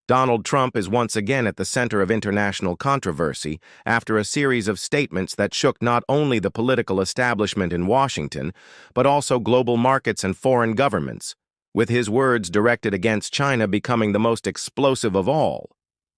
Donald Trump is once again at the center of international controversy after a series of statements that shook not only the political establishment in Washington, but also global markets and foreign governments, with his words directed against China becoming the most explosive of all.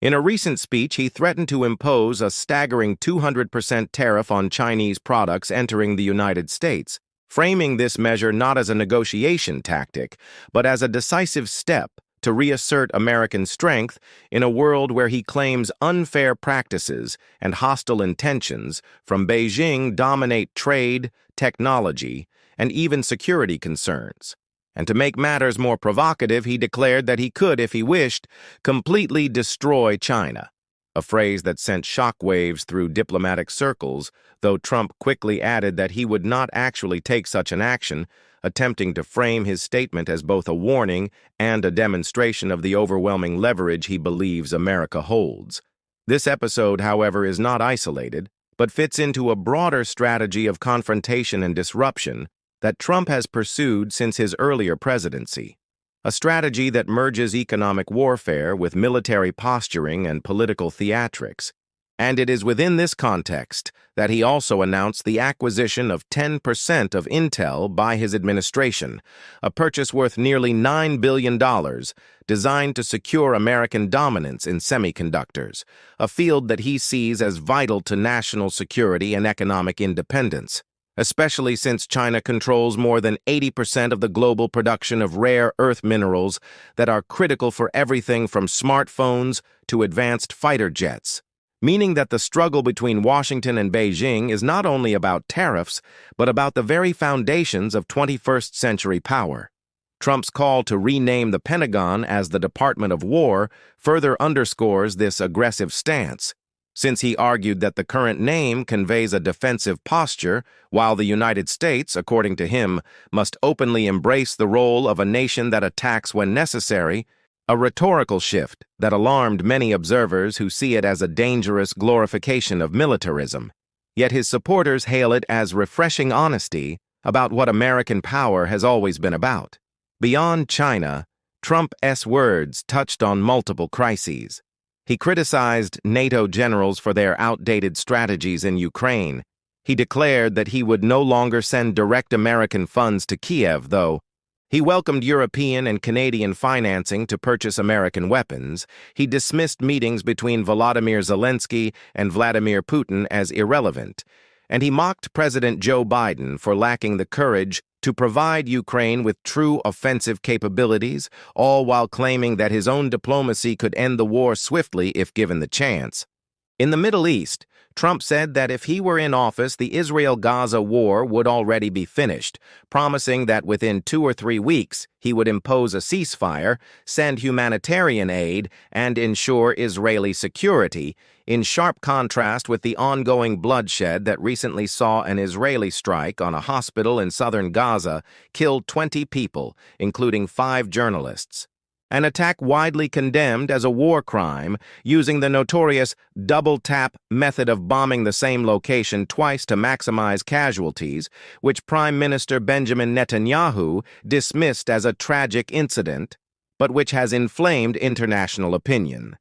In a recent speech, he threatened to impose a staggering 200% tariff on Chinese products entering the United States, framing this measure not as a negotiation tactic, but as a decisive step to reassert American strength in a world where he claims unfair practices and hostile intentions from Beijing dominate trade, technology, and even security concerns. And to make matters more provocative, he declared that he could, if he wished, completely destroy China, a phrase that sent shockwaves through diplomatic circles, though Trump quickly added that he would not actually take such an action, attempting to frame his statement as both a warning and a demonstration of the overwhelming leverage he believes America holds. This episode, however, is not isolated, but fits into a broader strategy of confrontation and disruption that Trump has pursued since his earlier presidency, a strategy that merges economic warfare with military posturing and political theatrics. And it is within this context that he also announced the acquisition of 10% of Intel by his administration, a purchase worth nearly $9 billion, designed to secure American dominance in semiconductors, a field that he sees as vital to national security and economic independence, especially since China controls more than 80% of the global production of rare earth minerals that are critical for everything from smartphones to advanced fighter jets, meaning that the struggle between Washington and Beijing is not only about tariffs, but about the very foundations of 21st century power. Trump's call to rename the Pentagon as the Department of War further underscores this aggressive stance, since he argued that the current name conveys a defensive posture, while the United States, according to him, must openly embrace the role of a nation that attacks when necessary, a rhetorical shift that alarmed many observers who see it as a dangerous glorification of militarism. Yet his supporters hail it as refreshing honesty about what American power has always been about. Beyond China, Trump's words touched on multiple crises. He criticized NATO generals for their outdated strategies in Ukraine. He declared that he would no longer send direct American funds to Kiev, though. He welcomed European and Canadian financing to purchase American weapons. He dismissed meetings between Volodymyr Zelensky and Vladimir Putin as irrelevant. And he mocked President Joe Biden for lacking the courage to provide Ukraine with true offensive capabilities, all while claiming that his own diplomacy could end the war swiftly if given the chance. In the Middle East, Trump said that if he were in office, the Israel-Gaza war would already be finished, promising that within 2 or 3 weeks he would impose a ceasefire, send humanitarian aid, and ensure Israeli security, in sharp contrast with the ongoing bloodshed that recently saw an Israeli strike on a hospital in southern Gaza kill 20 people, including 5 journalists. An attack widely condemned as a war crime, using the notorious double-tap method of bombing the same location twice to maximize casualties, which Prime Minister Benjamin Netanyahu dismissed as a tragic incident, but which has inflamed international opinion.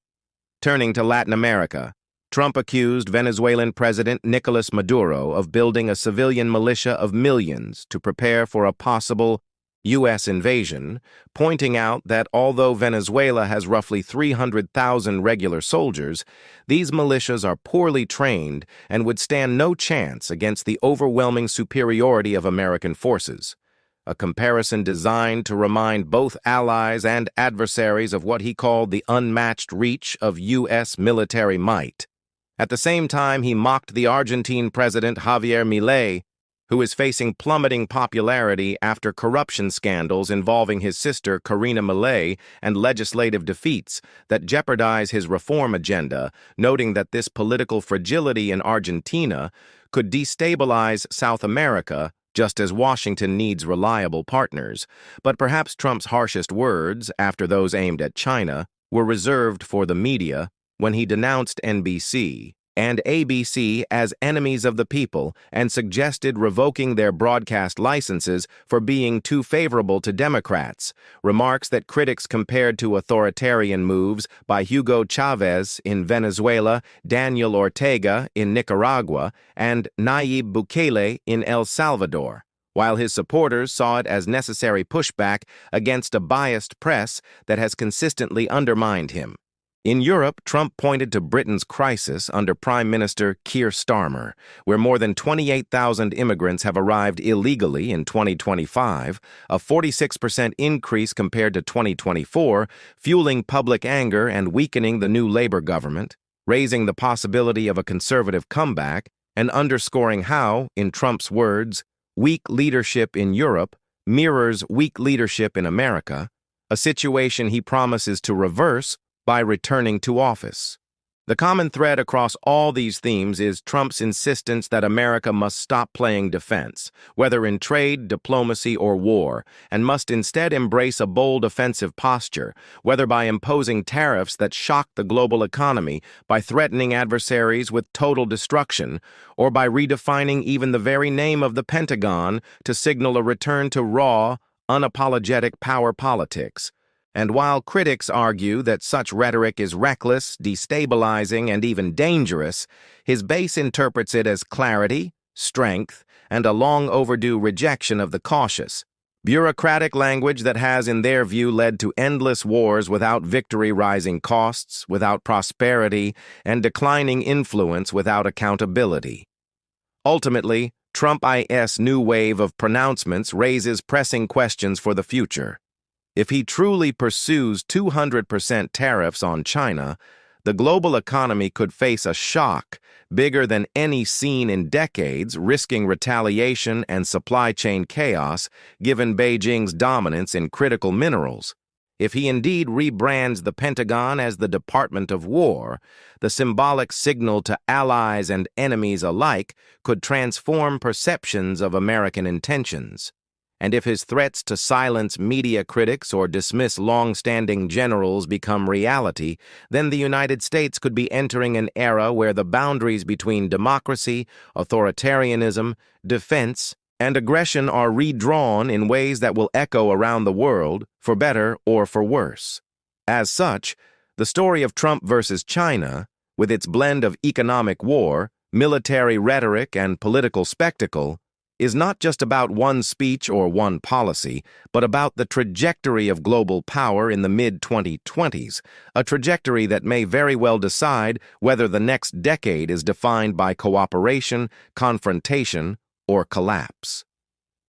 Turning to Latin America, Trump accused Venezuelan President Nicolas Maduro of building a civilian militia of millions to prepare for a possible U.S. invasion, pointing out that although Venezuela has roughly 300,000 regular soldiers, these militias are poorly trained and would stand no chance against the overwhelming superiority of American forces, a comparison designed to remind both allies and adversaries of what he called the unmatched reach of U.S. military might. At the same time, he mocked the Argentine president Javier Milei, who is facing plummeting popularity after corruption scandals involving his sister Karina Milei and legislative defeats that jeopardize his reform agenda, noting that this political fragility in Argentina could destabilize South America just as Washington needs reliable partners. But perhaps Trump's harshest words, after those aimed at China, were reserved for the media when he denounced NBC, and ABC as enemies of the people and suggested revoking their broadcast licenses for being too favorable to Democrats, remarks that critics compared to authoritarian moves by Hugo Chavez in Venezuela, Daniel Ortega in Nicaragua, and Nayib Bukele in El Salvador, while his supporters saw it as necessary pushback against a biased press that has consistently undermined him. In Europe, Trump pointed to Britain's crisis under Prime Minister Keir Starmer, where more than 28,000 immigrants have arrived illegally in 2025, a 46% increase compared to 2024, fueling public anger and weakening the new Labour government, raising the possibility of a conservative comeback, and underscoring how, in Trump's words, weak leadership in Europe mirrors weak leadership in America, a situation he promises to reverse by returning to office. The common thread across all these themes is Trump's insistence that America must stop playing defense, whether in trade, diplomacy, or war, and must instead embrace a bold offensive posture, whether by imposing tariffs that shock the global economy, by threatening adversaries with total destruction, or by redefining even the very name of the Pentagon to signal a return to raw, unapologetic power politics. And while critics argue that such rhetoric is reckless, destabilizing, and even dangerous, his base interprets it as clarity, strength, and a long-overdue rejection of the cautious, bureaucratic language that has, in their view, led to endless wars without victory, rising costs, without prosperity, and declining influence without accountability. Ultimately, Trump's new wave of pronouncements raises pressing questions for the future. If he truly pursues 200% tariffs on China, the global economy could face a shock bigger than any seen in decades, risking retaliation and supply chain chaos given Beijing's dominance in critical minerals. If he indeed rebrands the Pentagon as the Department of War, the symbolic signal to allies and enemies alike could transform perceptions of American intentions. And if his threats to silence media critics or dismiss long-standing generals become reality, then the United States could be entering an era where the boundaries between democracy, authoritarianism, defense, and aggression are redrawn in ways that will echo around the world, for better or for worse. As such, the story of Trump versus China, with its blend of economic war, military rhetoric, and political spectacle, is not just about one speech or one policy, but about the trajectory of global power in the mid-2020s, a trajectory that may very well decide whether the next decade is defined by cooperation, confrontation, or collapse.